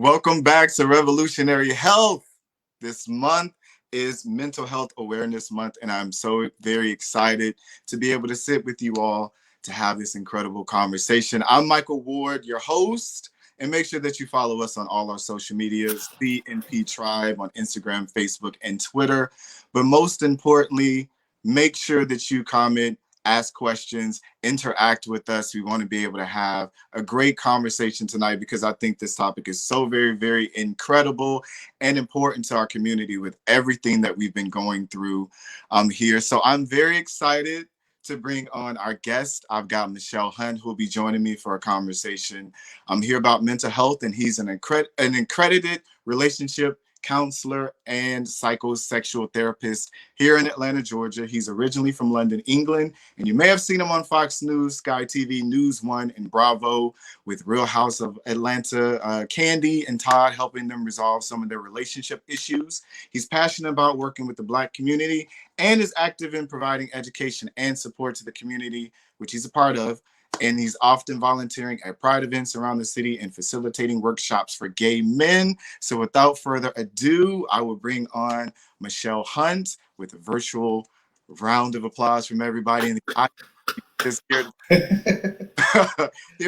Welcome back to Revolutionary Health. This month is Mental Health Awareness Month, and I'm so very excited to be able to sit with you all to have this incredible conversation. I'm Michael Ward, your host, and make sure that you follow us on all our social medias, CNP Tribe on Instagram, Facebook, and Twitter. But most importantly, make sure that you comment, ask questions, interact with us. We want to be able to have a great conversation tonight because I think this topic is so very, very incredible and important to our community with everything that we've been going through here. So I'm very excited to bring on our guest. I've got Machel Hunt, who will be joining me for a conversation here about mental health, and he's an accredited relationship counselor and psychosexual therapist here in Atlanta, Georgia. He's originally from London, England, and you may have seen him on Fox News, Sky TV, News One, and Bravo with Real House of Atlanta. Candy and Todd helping them resolve some of their relationship issues. He's passionate about working with the Black community and is active in providing education and support to the community, which he's a part of. And he's often volunteering at pride events around the city and facilitating workshops for gay men. So without further ado, I will bring on Machel Hunt with a virtual round of applause from everybody in the audience here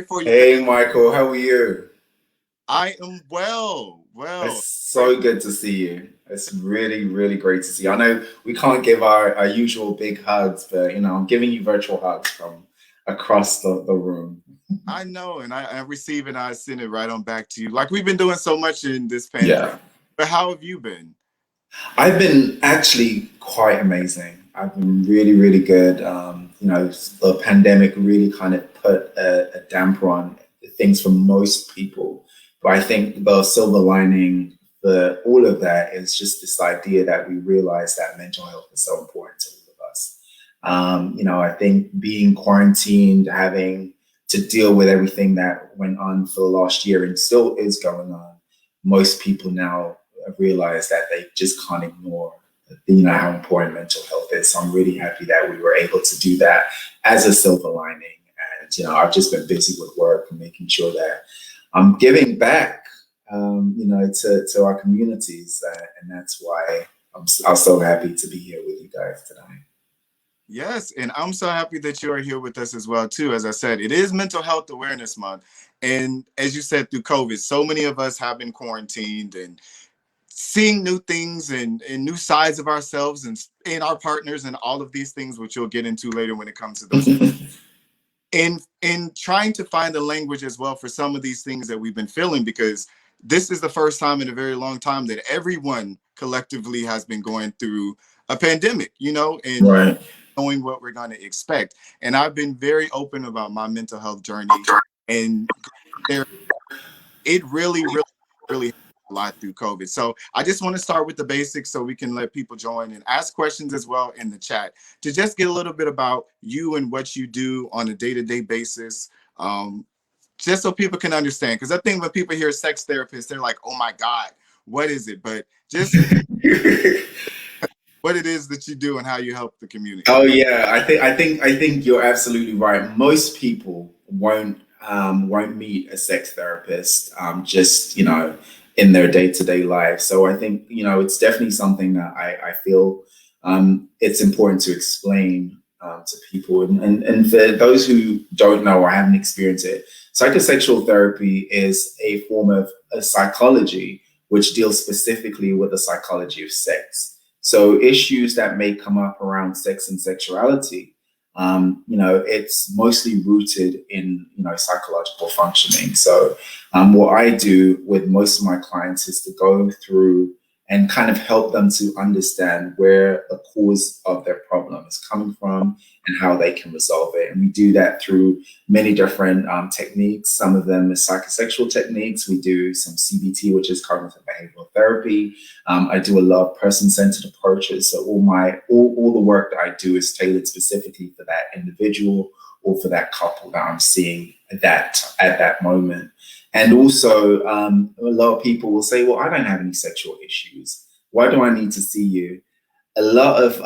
for you. Hey, Michael, how are you? I am well. It's so good to see you. It's really, really great to see you. I know we can't give our usual big hugs, but I'm giving you virtual hugs from across the room. I know, and I receive it and I send it right on back to you. Like we've been doing so much in this pandemic. Yeah. But how have you been? I've been actually quite amazing. I've been really, really good. The pandemic really kind of put a damper on things for most people. But I think the silver lining for all of that is just this idea that we realize that mental health is so important to all of us. I think being quarantined, having to deal with everything that went on for the last year and still is going on, most people now realize that they just can't ignore how important mental health is. So I'm really happy that we were able to do that as a silver lining. And I've just been busy with work and making sure that I'm giving back to our communities, and that's why I'm so happy to be here with you guys tonight. Yes, and I'm so happy that you are here with us as well too. As I said, it is Mental Health Awareness Month, and as you said, through COVID, so many of us have been quarantined and seeing new things and new sides of ourselves and our partners and all of these things, which you'll get into later when it comes to those. in trying to find a language as well for some of these things that we've been feeling, because this is the first time in a very long time that everyone collectively has been going through a pandemic, and Right. knowing what we're going to expect. And I've been very open about my mental health journey, and it really, really, really helped a lot through COVID. So I just want to start with the basics so we can let people join and ask questions as well in the chat to just get a little bit about you and what you do on a day-to-day basis. Just so people can understand. Because I think when people hear sex therapist, they're like, oh my God, what is it? But just what it is that you do and how you help the community. Oh yeah, I think you're absolutely right. Most people won't meet a sex therapist just in their day-to-day life. So I think it's definitely something that I feel it's important to explain to people. And for those who don't know or haven't experienced it, psychosexual therapy is a form of psychology which deals specifically with the psychology of sex. So issues that may come up around sex and sexuality, it's mostly rooted in, psychological functioning. So what I do with most of my clients is to go through and kind of help them to understand where the cause of their problem is coming from and how they can resolve it. And we do that through many different techniques. Some of them are psychosexual techniques. We do some CBT, which is cognitive behavioral therapy. I do a lot of person-centered approaches. So all the work that I do is tailored specifically for that individual or for that couple that I'm seeing at that moment. And also, a lot of people will say, well, I don't have any sexual issues. Why do I need to see you? A lot of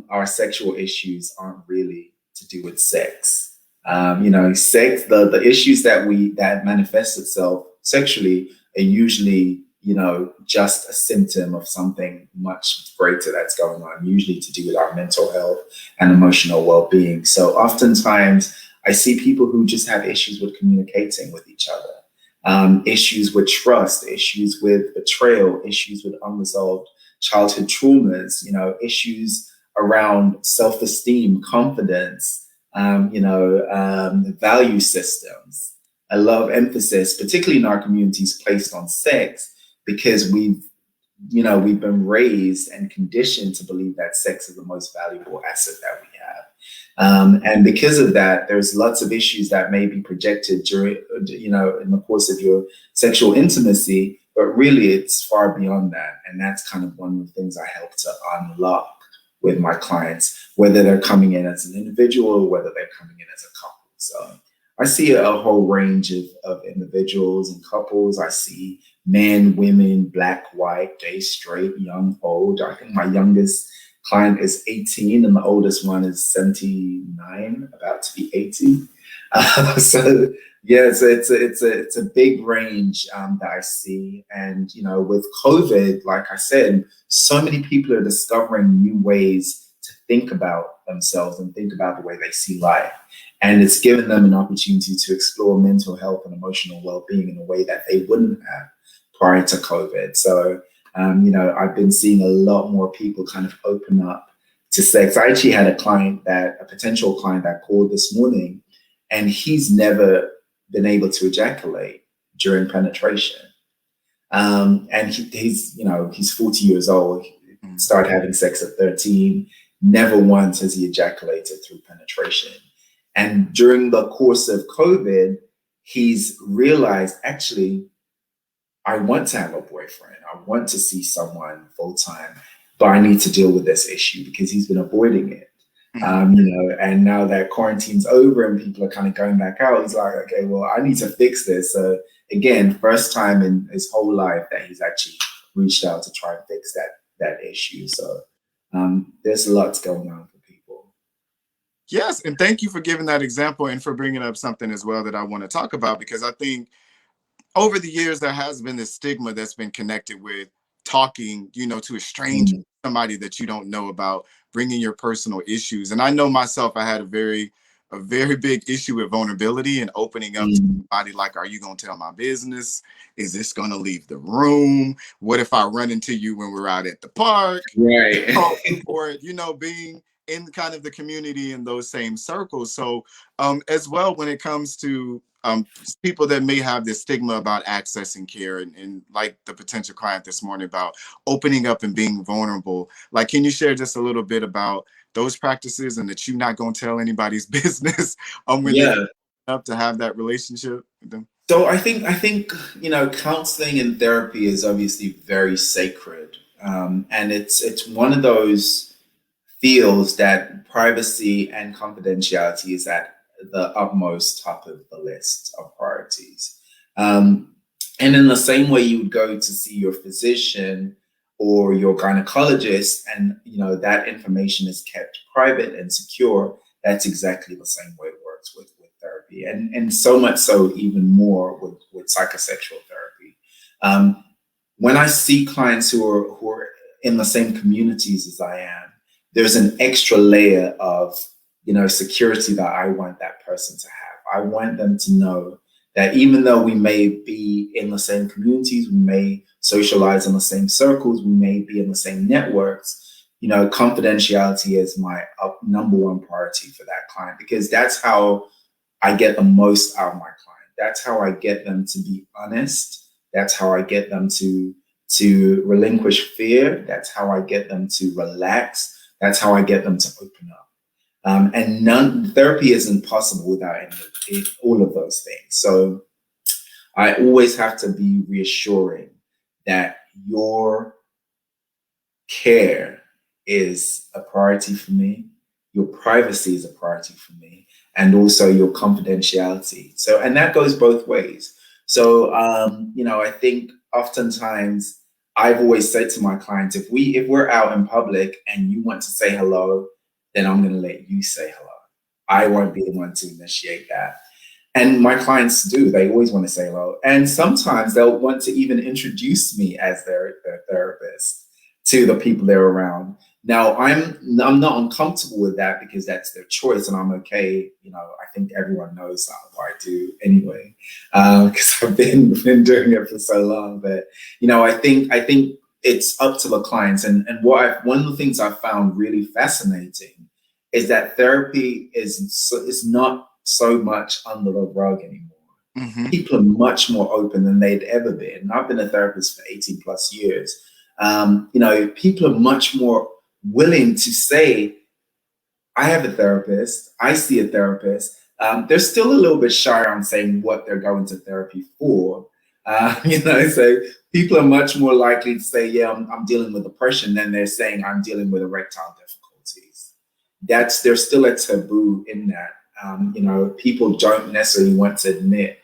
our sexual issues aren't really to do with sex. Sex, the issues that manifest itself sexually are usually, you know, just a symptom of something much greater that's going on, usually to do with our mental health and emotional well-being. So oftentimes I see people who just have issues with communicating with each other, issues with trust, issues with betrayal, issues with unresolved childhood traumas, you know, issues around self-esteem, confidence, value systems. A lot of emphasis, particularly in our communities, placed on sex because we've been raised and conditioned to believe that sex is the most valuable asset that we have. And because of that, there's lots of issues that may be projected during, in the course of your sexual intimacy, but really it's far beyond that. And that's kind of one of the things I help to unlock with my clients, whether they're coming in as an individual or whether they're coming in as a couple. So I see a whole range of individuals and couples. I see men, women, black, white, gay, straight, young, old. I think my youngest client is 18 and the oldest one is 79, about to be 80. So yeah, so it's a big range that I see. And, you know, with COVID, like I said, so many people are discovering new ways to think about themselves and think about the way they see life. And it's given them an opportunity to explore mental health and emotional well-being in a way that they wouldn't have prior to COVID. So, I've been seeing a lot more people kind of open up to sex. I actually had a potential client that called this morning, and he's never been able to ejaculate during penetration. And he's 40 years old, started having sex at 13. Never once has he ejaculated through penetration. And during the course of COVID, he's realized, actually, I want to have a boyfriend. I want to see someone full time, but I need to deal with this issue because he's been avoiding it. And now that quarantine's over and people are kind of going back out, he's like, okay, well, I need to fix this. So again, first time in his whole life that he's actually reached out to try and fix that issue. So there's lots going on for people. Yes, and thank you for giving that example and for bringing up something as well that I want to talk about, because I think over the years there has been this stigma that's been connected with talking, to a stranger, somebody that you don't know about, bringing your personal issues. And I know myself, I had a very big issue with vulnerability and opening up to somebody. Like, are you going to tell my business? Is this going to leave the room? What if I run into you when we're out at the park? Right. Or, being in kind of the community in those same circles. So as well, when it comes to people that may have this stigma about accessing care, and like the potential client this morning about opening up and being vulnerable, like, can you share just a little bit about those practices and that you're not going to tell anybody's business when they're up to have that relationship with them? So I think counseling and therapy is obviously very sacred, and it's one of those fields that privacy and confidentiality is at the utmost top of the list of priorities. And in the same way you would go to see your physician or your gynecologist, and that information is kept private and secure, that's exactly the same way it works with therapy, and so much so even more with psychosexual therapy. When I see clients who are in the same communities as I am, there's an extra layer of security that I want that person to have. I want them to know that even though we may be in the same communities, we may socialize in the same circles, we may be in the same networks, confidentiality is my number one priority for that client, because that's how I get the most out of my client. That's how I get them to be honest. That's how I get them to relinquish fear. That's how I get them to relax. That's how I get them to open up. And therapy isn't possible without all of those things. So I always have to be reassuring that your care is a priority for me, your privacy is a priority for me, and also your confidentiality. So, and that goes both ways. So, I think oftentimes I've always said to my clients, if we're out in public and you want to say hello, then I'm going to let you say hello. I won't be the one to initiate that. And my clients do. They always want to say hello. And sometimes they'll want to even introduce me as their therapist to the people they're around. Now, I'm not uncomfortable with that because that's their choice, and I'm okay. You know, I think everyone knows what I do anyway, because I've been doing it for so long. But you know, I think it's up to the clients. And one of the things I found really fascinating is that therapy is not so much under the rug anymore. Mm-hmm. People are much more open than they'd ever been. I've been a therapist for 18 plus years. You know, people are much more willing to say, I have a therapist, I see a therapist. They're still a little bit shy on saying what they're going to therapy for. You know, so people are much more likely to say, yeah, I'm dealing with depression than they're saying I'm dealing with erectile difficulties. There's still a taboo in that. You know, people don't necessarily want to admit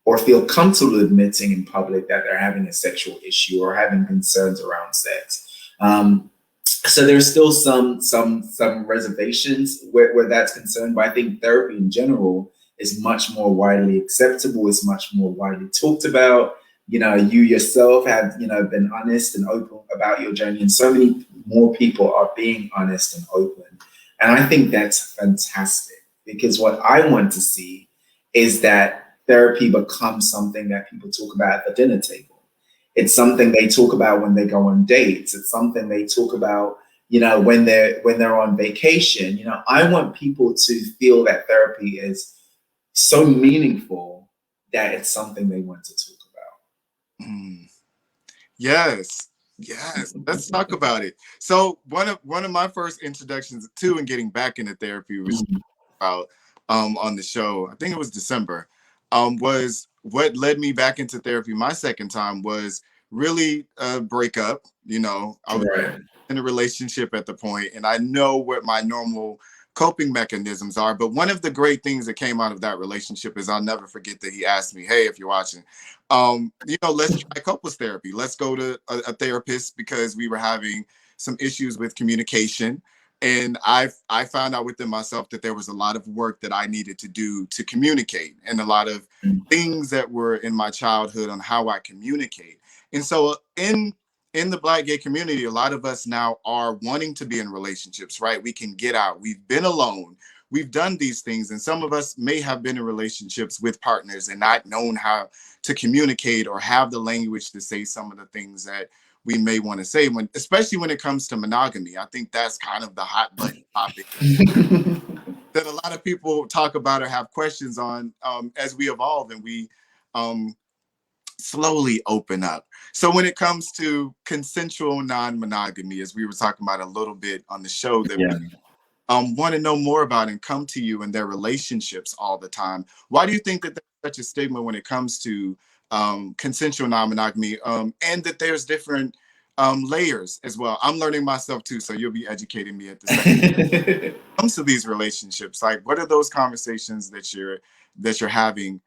or feel comfortable admitting in public that they're having a sexual issue or having concerns around sex. So there's still some reservations where that's concerned, but I think therapy in general is much more widely acceptable, is much more widely talked about. You know, you yourself have, you know, been honest and open about your journey, and so many more people are being honest and open. And I think that's fantastic, because what I want to see is that therapy becomes something that people talk about at the dinner table. It's something they talk about when they go on dates. It's something they talk about, you know, when they're on vacation. You know, I want people to feel that therapy is so meaningful that it's something they want to talk about. Mm. Yes. Yes. Let's talk about it. So one of my first introductions to and getting back into therapy was about on the show, I think it was December, was what led me back into therapy my second time was really a breakup. You know, I was Right. in a relationship at the point, and I know what my normal coping mechanisms are. But one of the great things that came out of that relationship is I'll never forget that he asked me, "Hey, if you're watching, you know, let's try couples therapy. Let's go to a therapist," because we were having some issues with communication. And I found out within myself that there was a lot of work that I needed to do to communicate, and a lot of things that were in my childhood on how I communicate. And so in the Black gay community, a lot of us now are wanting to be in relationships, right? We can get out. We've been alone. We've done these things. And some of us may have been in relationships with partners and not known how to communicate or have the language to say some of the things that we may want to say, when, especially when it comes to monogamy. I think that's kind of the hot button topic that a lot of people talk about or have questions on, as we evolve and we slowly open up. So when it comes to consensual non-monogamy, as we were talking about a little bit on the show, that Yeah. want to know more about and come to you in their relationships all the time. Why do you think that there's such a stigma when it comes to consensual non-monogamy, and that there's different layers as well? I'm learning myself too, so you'll be educating me at the same time. When it comes to these relationships, like what are those conversations that you're having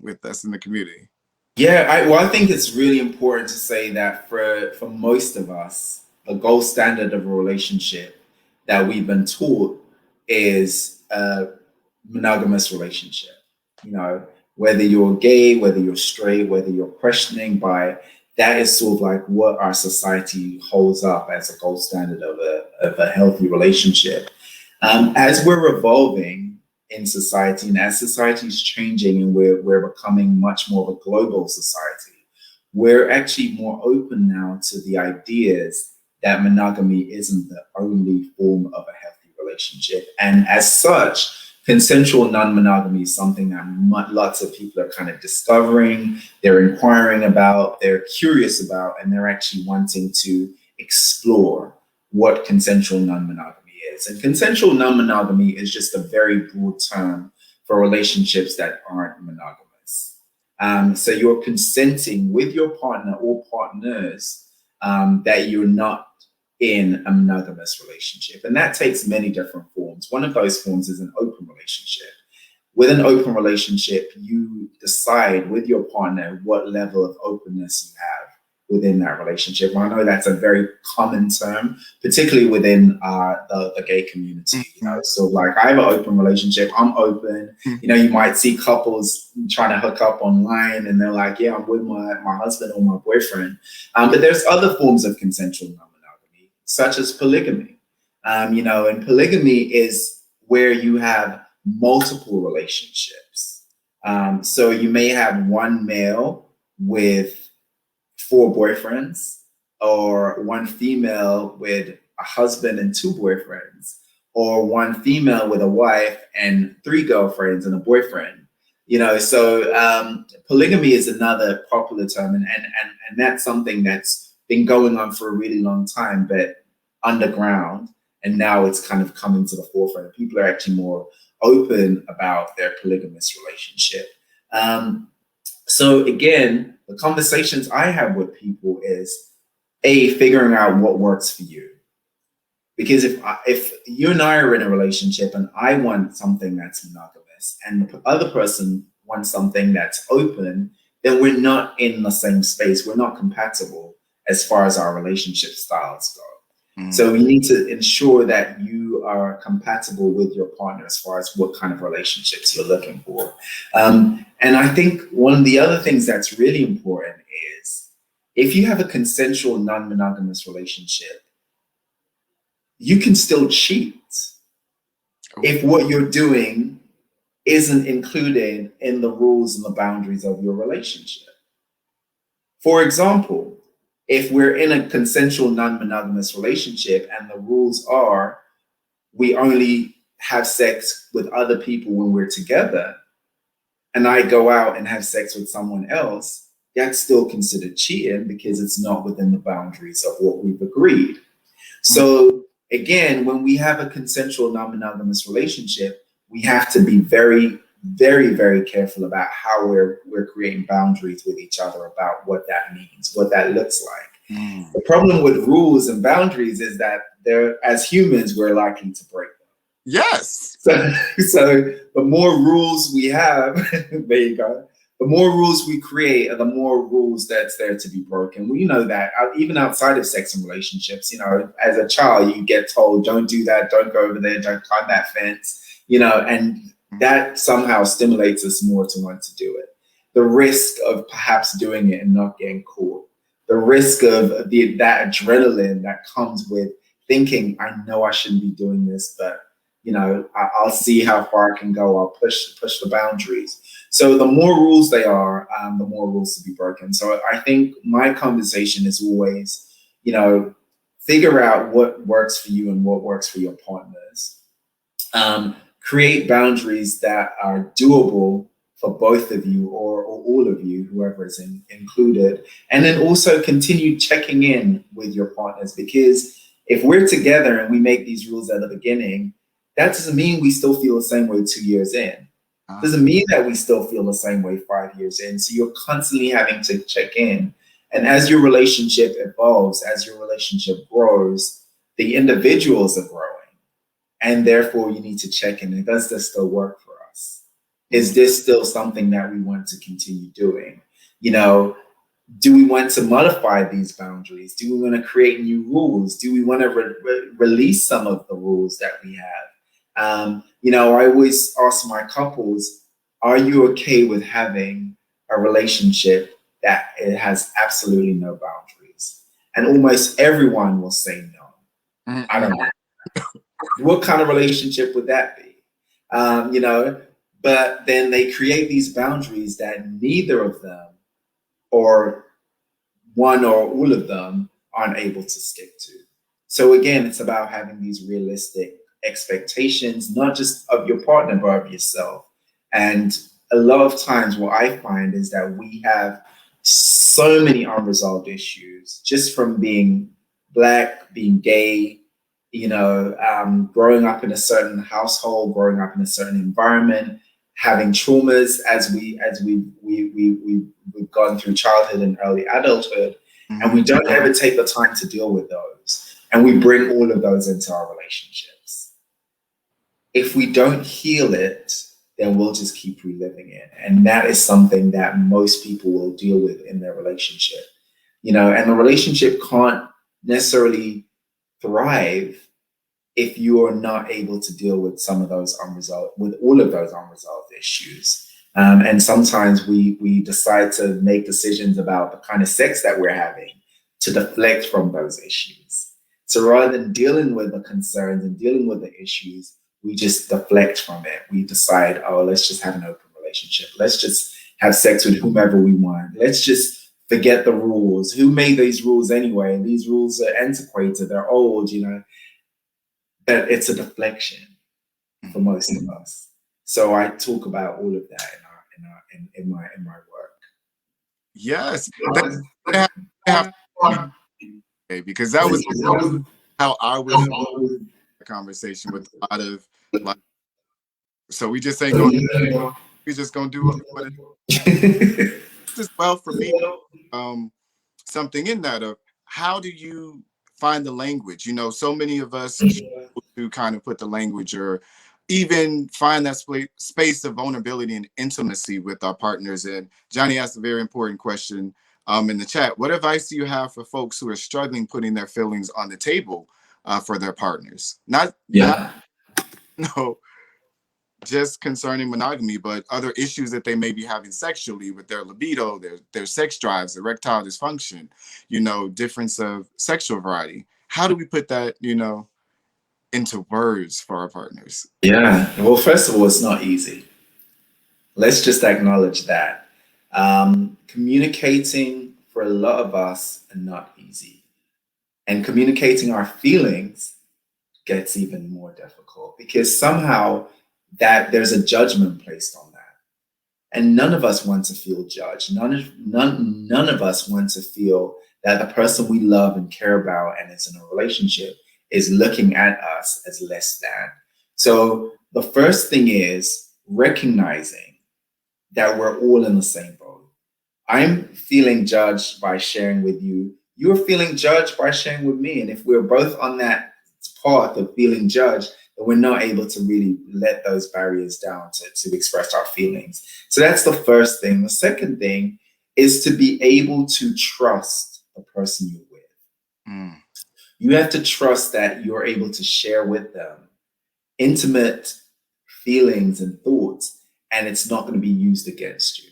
with us in the community? Yeah, I think it's really important to say that for most of us, the gold standard of a relationship that we've been taught is a monogamous relationship. You know, whether you're gay, whether you're straight, whether you're questioning by, that is sort of like what our society holds up as a gold standard of a healthy relationship. As we're evolving in society, and as society is changing, and we're becoming much more of a global society, we're actually more open now to the ideas that monogamy isn't the only form of a healthy relationship. And as such, consensual non-monogamy is something that lots of people are kind of discovering, they're inquiring about, they're curious about, and they're actually wanting to explore what consensual non-monogamy is. And consensual non-monogamy is just a very broad term for relationships that aren't monogamous. So you're consenting with your partner or partners that you're not in a monogamous relationship. And that takes many different forms. One of those forms is an open relationship. With an open relationship, you decide with your partner what level of openness you have within that relationship. I know that's a very common term, particularly within the gay community. You know, so like I have an open relationship. I'm open. You know, you might see couples trying to hook up online, and they're like, "Yeah, I'm with my husband or my boyfriend." But there's other forms of consensual non-monogamy, such as polygamy. You know, and polygamy is where you have multiple relationships. So you may have one male with 4 boyfriends, or one female with a husband and 2 boyfriends, or one female with a wife and 3 girlfriends and a boyfriend. You know, so polygamy is another popular term, and that's something that's been going on for a really long time, but underground. And now it's kind of coming to the forefront. People are actually more open about their polygamous relationship. So again, the conversations I have with people is figuring out what works for you. Because if you and I are in a relationship and I want something that's monogamous and the other person wants something that's open, then we're not in the same space. We're not compatible as far as our relationship styles go. So you need to ensure that you are compatible with your partner as far as what kind of relationships you're looking for. And I think one of the other things that's really important is if you have a consensual non-monogamous relationship, you can still cheat if what you're doing isn't included in the rules and the boundaries of your relationship. For example, if we're in a consensual non-monogamous relationship and the rules are we only have sex with other people when we're together, and I go out and have sex with someone else, that's still considered cheating because it's not within the boundaries of what we've agreed. So again, when we have a consensual non-monogamous relationship, we have to be very, very, very careful about how we're creating boundaries with each other about what that means, what that looks like. The problem with rules and boundaries is that as humans, we're likely to break them. Yes. So the more rules we have, there you go. The more rules we create are the more rules that's there to be broken. We know that even outside of sex and relationships, you know, as a child, you get told, don't do that, don't go over there, don't climb that fence, you know, and that somehow stimulates us more to want to do it. The risk of perhaps doing it and not getting caught. The risk of that adrenaline that comes with thinking, I know I shouldn't be doing this, but you know, I'll see how far I can go. I'll push the boundaries. So the more rules they are, the more rules to be broken. So I think my conversation is always, you know, figure out what works for you and what works for your partners. Create boundaries that are doable for both of you or all of you, whoever is included. And then also continue checking in with your partners, because if we're together and we make these rules at the beginning, that doesn't mean we still feel the same way 2 years in. Doesn't mean that we still feel the same way 5 years in. So you're constantly having to check in. And as your relationship evolves, as your relationship grows, the individuals are growing. And therefore you need to check in. Does this still work for us? Is this still something that we want to continue doing? You know, do we want to modify these boundaries? Do we want to create new rules? Do we want to release some of the rules that we have? You know, I always ask my couples, are you okay with having a relationship that it has absolutely no boundaries? And almost everyone will say no. I don't know. What kind of relationship would that be? You know, but then they create these boundaries that neither of them or one or all of them aren't able to stick to. So again, it's about having these realistic expectations, not just of your partner, but of yourself. And a lot of times what I find is that we have so many unresolved issues just from being Black, being gay, you know, growing up in a certain household, growing up in a certain environment, having traumas as we've gone through childhood and early adulthood, and we don't ever take the time to deal with those. And we bring all of those into our relationships. If we don't heal it, then we'll just keep reliving it. And that is something that most people will deal with in their relationship. and the relationship can't necessarily thrive if you are not able to deal with all of those unresolved issues. And sometimes we decide to make decisions about the kind of sex that we're having to deflect from those issues. So rather than dealing with the concerns and dealing with the issues, we just deflect from it. We decide, oh, let's just have an open relationship. Let's just have sex with whomever we want. Let's just forget the rules. Who made these rules anyway? These rules are antiquated, they're old, That it's a deflection for most of us. So I talk about all of that in my work. Yes, because that was how I was in a conversation with a lot of like. So we just ain't going. We just gonna do what it is. Well, for me, something in that of how do you find the language? So many of us to kind of put the language or even find that space of vulnerability and intimacy with our partners. And Johnny asked a very important question in the chat. What advice do you have for folks who are struggling putting their feelings on the table for their partners? Not just concerning monogamy, but other issues that they may be having sexually with their libido, their sex drives, erectile dysfunction, difference of sexual variety. How do we put that, into words for our partners? Yeah. Well, first of all, it's not easy. Let's just acknowledge that. Communicating for a lot of us are not easy. And communicating our feelings gets even more difficult because somehow that there's a judgment placed on that. And none of us want to feel judged. None of us want to feel that the person we love and care about and is in a relationship is looking at us as less than. So the first thing is recognizing that we're all in the same boat. I'm feeling judged by sharing with you. You're feeling judged by sharing with me. And if we're both on that path of feeling judged, then we're not able to really let those barriers down to express our feelings. So that's the first thing. The second thing is to be able to trust the person you're with. Mm. You have to trust that you're able to share with them intimate feelings and thoughts, and it's not going to be used against you.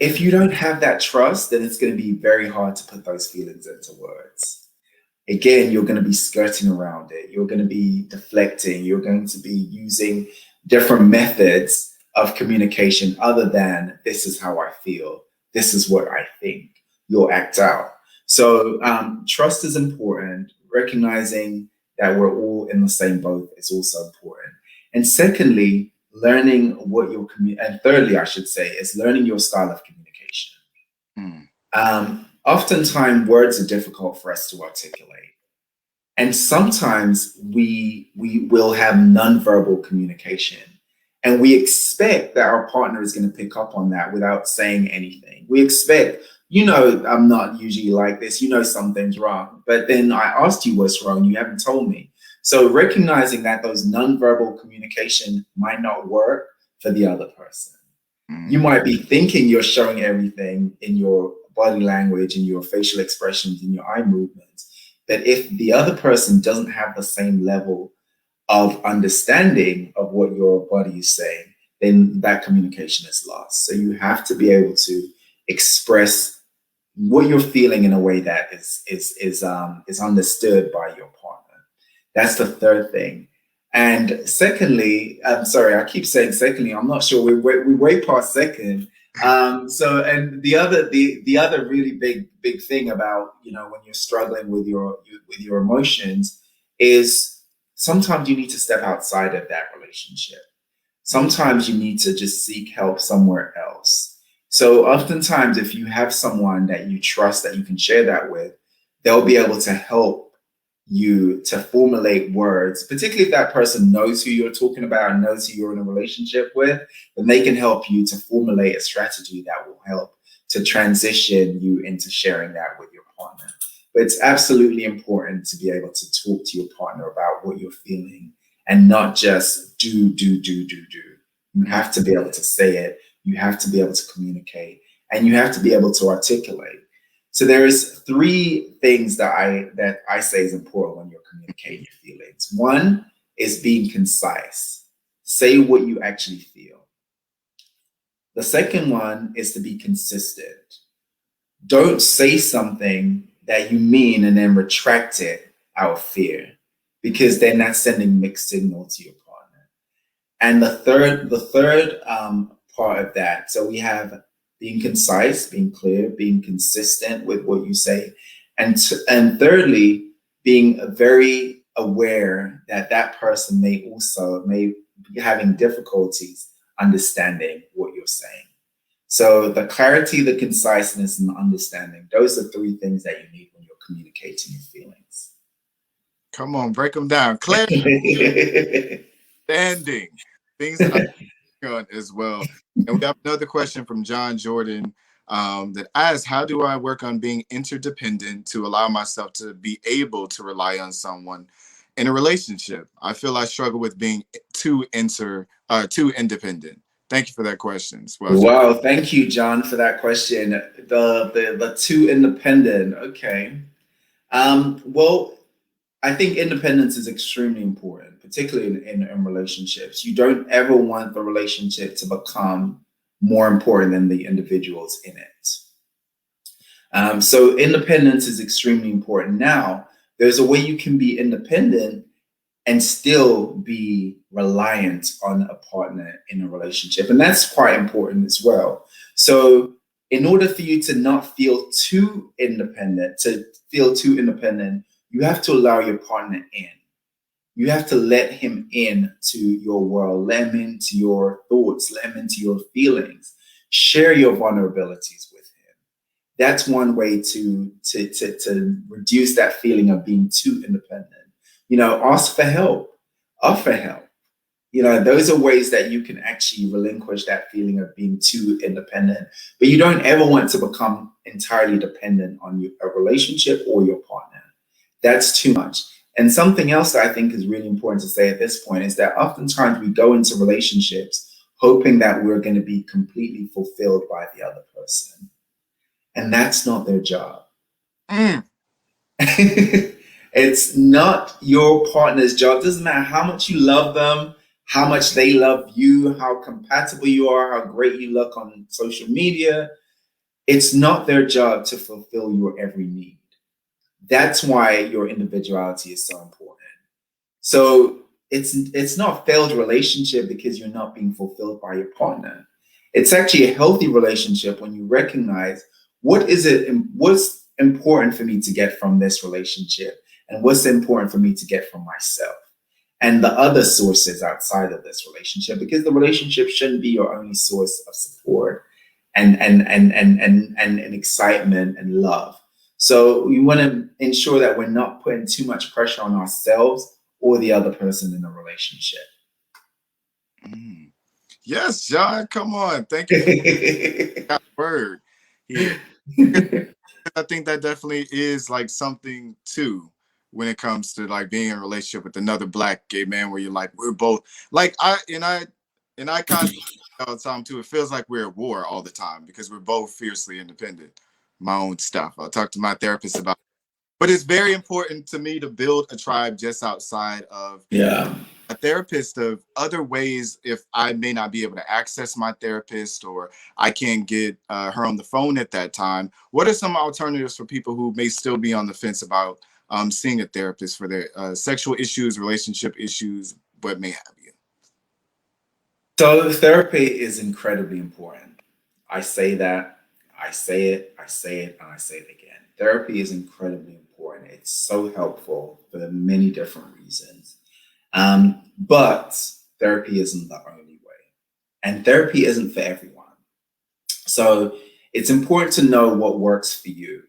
If you don't have that trust, then it's going to be very hard to put those feelings into words. Again, you're going to be skirting around it. You're going to be deflecting. You're going to be using different methods of communication other than this is how I feel. This is what I think. You'll act out. So trust is important. Recognizing that we're all in the same boat is also important. And secondly, learning what your and thirdly, I should say, is learning your style of communication. Oftentimes, words are difficult for us to articulate. And sometimes we will have nonverbal communication. And we expect that our partner is going to pick up on that without saying anything. We expect, I'm not usually like this, something's wrong. But then I asked you what's wrong, you haven't told me. So recognizing that those nonverbal communication might not work for the other person. You might be thinking you're showing everything in your body language, in your facial expressions, in your eye movements. But if the other person doesn't have the same level of understanding of what your body is saying, then that communication is lost. So you have to be able to express what you're feeling in a way that is understood by your partner. That's the third thing. And secondly, I'm sorry, I keep saying secondly, I'm not sure, we're way past second. And the other really big thing about, when you're struggling with your emotions is sometimes you need to step outside of that relationship. Sometimes you need to just seek help somewhere else. So oftentimes, if you have someone that you trust that you can share that with, they'll be able to help you to formulate words, particularly if that person knows who you're talking about and knows who you're in a relationship with, then they can help you to formulate a strategy that will help to transition you into sharing that with your partner. But it's absolutely important to be able to talk to your partner about what you're feeling and not just do. You have to be able to say it. You have to be able to communicate. and you have to be able to articulate. So there's three things that I say is important when you're communicating your feelings. One is being concise. Say what you actually feel. The second one is to be consistent. Don't say something that you mean and then retract it out of fear, because then that's sending mixed signal to your partner. And the third part of that, so we have being concise, being clear, being consistent with what you say, and thirdly, being very aware that that person may be having difficulties understanding what you're saying. So the clarity, the conciseness, and the understanding, those are three things that you need when you're communicating your feelings. Come on, break them down. Clarity, understanding, things that I'm on as well. And we have another question from John Jordan that asks, how do I work on being interdependent to allow myself to be able to rely on someone in a relationship? I feel I struggle with being too independent. Thank you for that question as well. Wow, thank you, John, for that question. The too independent. Okay. Well, I think independence is extremely important, particularly in relationships. You don't ever want the relationship to become more important than the individuals in it. So independence is extremely important. Now, there's a way you can be independent and still be reliant on a partner in a relationship. And that's quite important as well. So in order for you to not feel too independent, you have to allow your partner in. You have to let him into your world, let him into your thoughts, let him into your feelings. Share your vulnerabilities with him. That's one way to reduce that feeling of being too independent. Ask for help, offer help. Those are ways that you can actually relinquish that feeling of being too independent. But you don't ever want to become entirely dependent on a relationship or your partner. That's too much. And something else that I think is really important to say at this point is that oftentimes we go into relationships hoping that we're going to be completely fulfilled by the other person. And that's not their job. It's not your partner's job. It doesn't matter how much you love them, how much they love you, how compatible you are, how great you look on social media. It's not their job to fulfill your every need. That's why your individuality is so important. So it's not a failed relationship because you're not being fulfilled by your partner. It's actually a healthy relationship when you recognize what's important for me to get from this relationship and what's important for me to get from myself and the other sources outside of this relationship, because the relationship shouldn't be your only source of support and excitement and love. So we want to ensure that we're not putting too much pressure on ourselves or the other person in a relationship. Yes, John, come on. Thank you for that word. Yeah. I think that definitely is like something too when it comes to like being in a relationship with another Black gay man, where you're like, we're both like, I kind of all the time too. It feels like we're at war all the time because we're both fiercely independent. My own stuff. I'll talk to my therapist about it. But it's very important to me to build a tribe just outside of a therapist, of other ways. If I may not be able to access my therapist, or I can't get her on the phone at that time, what are some alternatives for people who may still be on the fence about seeing a therapist for their sexual issues, relationship issues, what may have you? So therapy is incredibly important. I say that, I say it, and I say it again. Therapy is incredibly important. It's so helpful for many different reasons. But therapy isn't the only way. And therapy isn't for everyone. So it's important to know what works for you.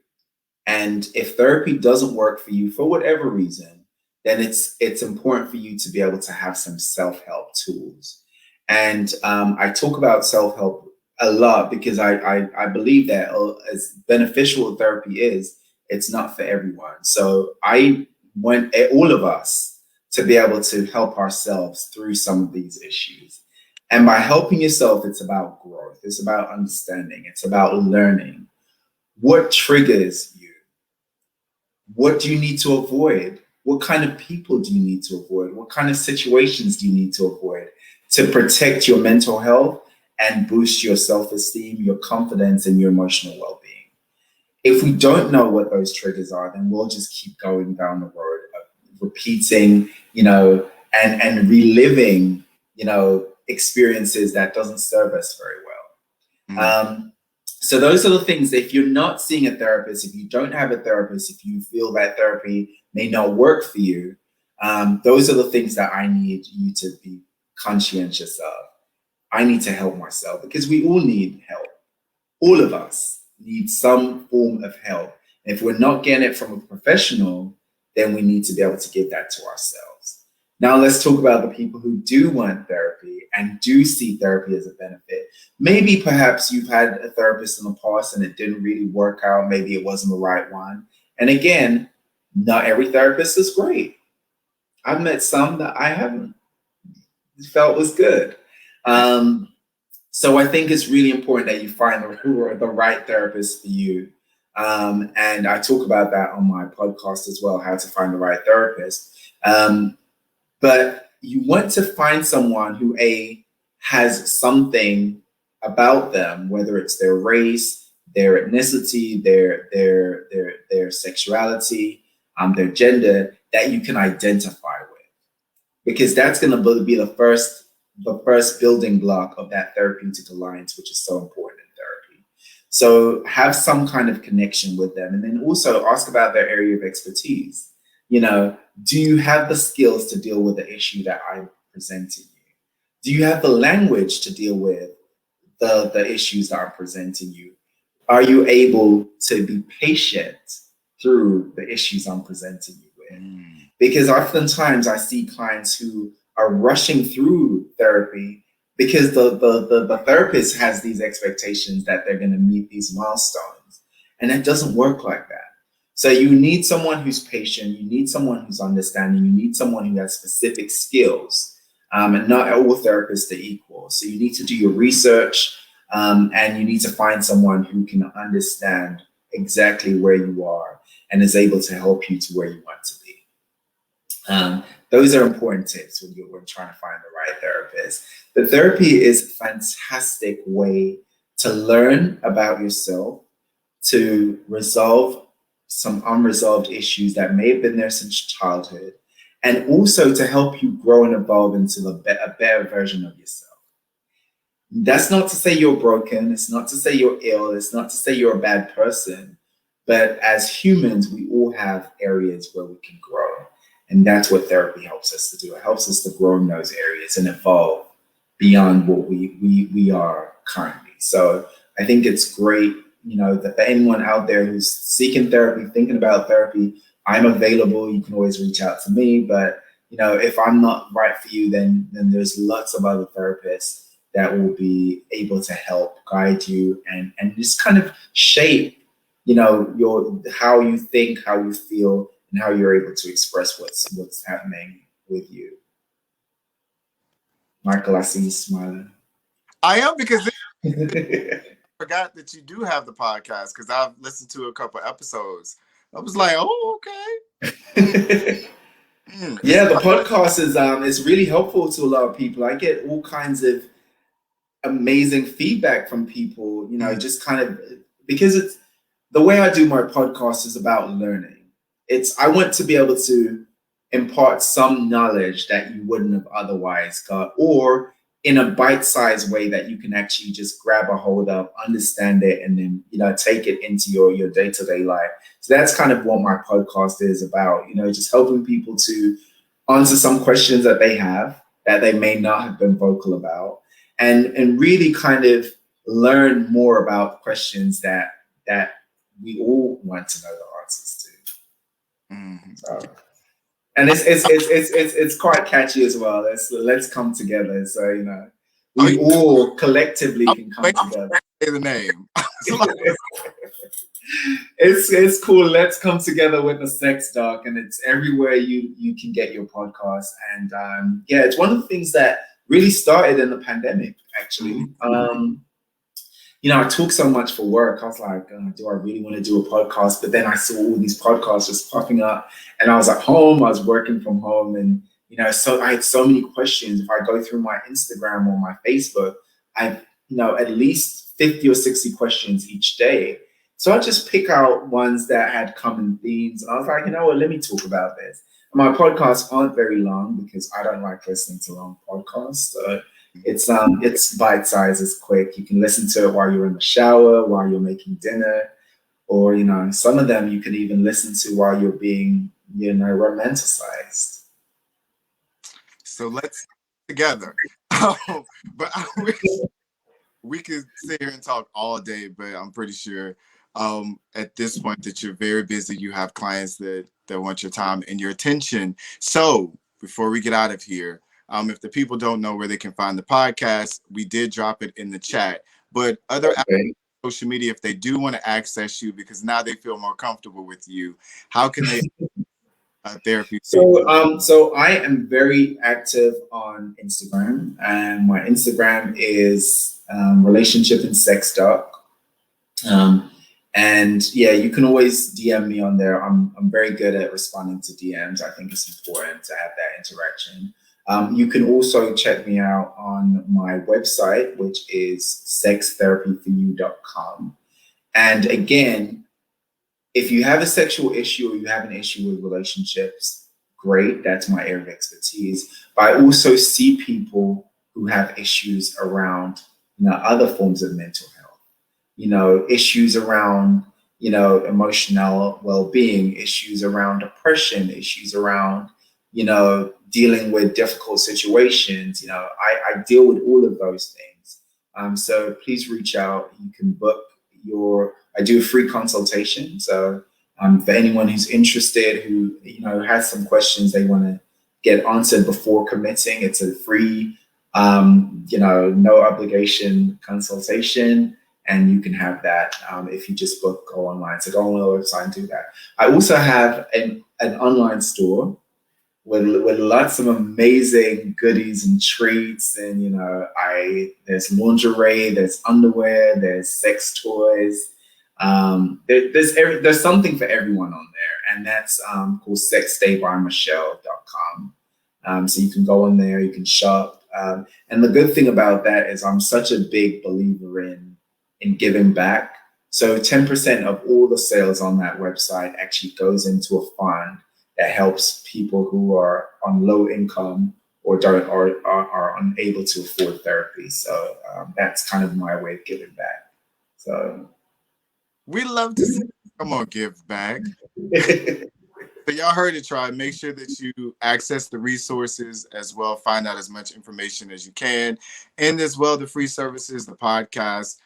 And if therapy doesn't work for you for whatever reason, then it's important for you to be able to have some self-help tools. And I talk about self-help a lot because I believe that as beneficial therapy is, it's not for everyone. So I want all of us to be able to help ourselves through some of these issues. And by helping yourself, it's about growth. growth. It's about understanding. It's about learning. What triggers you? What do you need to avoid? What kind of people do you need to avoid? What kind of situations do you need to avoid to protect your mental health and boost your self-esteem, your confidence, and your emotional well-being? If we don't know what those triggers are, then we'll just keep going down the road of repeating, and reliving, experiences that doesn't serve us very well. So those are the things. If you're not seeing a therapist, if you don't have a therapist, if you feel that therapy may not work for you, those are the things that I need you to be conscientious of. I need to help myself, because we all need help. All of us need some form of help. If we're not getting it from a professional, then we need to be able to give that to ourselves. Now let's talk about the people who do want therapy and do see therapy as a benefit. Maybe perhaps you've had a therapist in the past and it didn't really work out. Maybe it wasn't the right one. And again, not every therapist is great. I've met some that I haven't felt was good. So I think it's really important that you find the right therapist for you. And I talk about that on my podcast as well, how to find the right therapist. But you want to find someone who has something about them, whether it's their race, their ethnicity, their sexuality, their gender, that you can identify with, because that's going to be the first building block of that therapeutic alliance, which is so important in therapy. So have some kind of connection with them, and then also ask about their area of expertise. Do you have the skills to deal with the issue that I'm presenting you? Do you have the language to deal with the issues that I'm presenting you? Are you able to be patient through the issues I'm presenting you with? Because oftentimes I see clients who are rushing through therapy because the therapist has these expectations that they're going to meet these milestones, and it doesn't work like that. So you need someone who's patient, you need someone who's understanding, you need someone who has specific skills, and not all therapists are equal. So you need to do your research, and you need to find someone who can understand exactly where you are and is able to help you to where you want to be. Those are important tips when you're trying to find the right therapist. The therapy is a fantastic way to learn about yourself, to resolve some unresolved issues that may have been there since childhood, and also to help you grow and evolve into a better version of yourself. That's not to say you're broken. It's not to say you're ill. It's not to say you're a bad person. But as humans, we all have areas where we can grow. And that's what therapy helps us to do. It helps us to grow in those areas and evolve beyond what we are currently. So I think it's great, that for anyone out there who's seeking therapy, thinking about therapy, I'm available. You can always reach out to me. But, if I'm not right for you, then there's lots of other therapists that will be able to help guide you and just kind of shape, how you think, how you feel, and how you're able to express what's happening with you. Michael, I see you smiling. I am, because I forgot that you do have the podcast, because I've listened to a couple episodes. I was like, oh, okay. Yeah, the podcast is really helpful to a lot of people. I get all kinds of amazing feedback from people, just kind of, because it's the way I do my podcast is about learning. I want to be able to impart some knowledge that you wouldn't have otherwise got, or in a bite-sized way that you can actually just grab a hold of, understand it, and then, take it into your day-to-day life. So that's kind of what my podcast is about, just helping people to answer some questions that they have that they may not have been vocal about, and really kind of learn more about questions that we all want to know the answers to. So, and it's quite catchy as well. Let's come together. So we all collectively can come together. Say the name. It's cool. Let's come together with the Sex Doc, and it's everywhere you can get your podcast. And it's one of the things that really started in the pandemic, actually. I talk so much for work. I was like, do I really want to do a podcast? But then I saw all these podcasts just popping up, and I was at home. I was working from home, and so I had so many questions. If I go through my Instagram or my Facebook, I've at least 50 or 60 questions each day. So I just pick out ones that had common themes, and I was like, what? Let me talk about this. And my podcasts aren't very long because I don't like listening to long podcasts. So it's bite size, it's quick. You can listen to it while you're in the shower, while you're making dinner, or some of them you can even listen to while you're being romanticized. So let's together. But I wish we could sit here and talk all day, but I'm pretty sure at this point that you're very busy. You have clients that want your time and your attention. So before we get out of here, if the people don't know where they can find the podcast, we did drop it in the chat. But other social media, if they do want to access you because now they feel more comfortable with you, how can they therapy? So I am very active on Instagram, and my Instagram is relationship and sex doc. And yeah, you can always DM me on there. I'm very good at responding to DMs. I think it's important to have that interaction. You can also check me out on my website, which is sextherapyforyou.com. And again, if you have a sexual issue or you have an issue with relationships, great, that's my area of expertise. But I also see people who have issues around other forms of mental health, issues around, emotional well-being, issues around depression, issues around, dealing with difficult situations. I deal with all of those things. So please reach out. You can book I do a free consultation. So for anyone who's interested, who, has some questions they want to get answered before committing, it's a free, no obligation consultation. And you can have that if you just go online. So go on the website and do that. I also have an online store with lots of amazing goodies and treats. And, there's lingerie, there's underwear, there's sex toys. There's something for everyone on there. And that's called sexdaybymachel.com. So you can go on there, you can shop. And the good thing about that is I'm such a big believer in giving back. So 10% of all the sales on that website actually goes into a fund that helps people who are on low income or are unable to afford therapy. So that's kind of my way of giving back. So we love to see. Come on, give back. So y'all heard it, Tribe. Make sure that you access the resources as well. Find out as much information as you can. And as well, the free services, the podcast,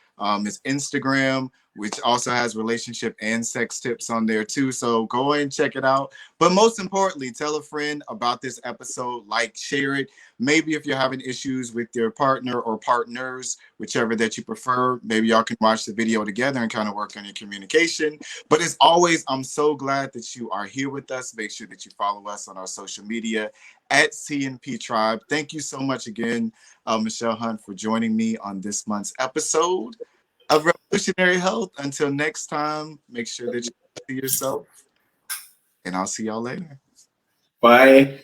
is Instagram, which also has relationship and sex tips on there too. So go and check it out. But most importantly, tell a friend about this episode, share it. Maybe if you're having issues with your partner or partners, whichever that you prefer, maybe y'all can watch the video together and kind of work on your communication. But as always, I'm so glad that you are here with us. Make sure that you follow us on our social media at CNP Tribe. Thank you so much again, Machel Hunt, for joining me on this month's episode of Revolutionary Health. Until next time, make sure that you see yourself, and I'll see y'all later. Bye.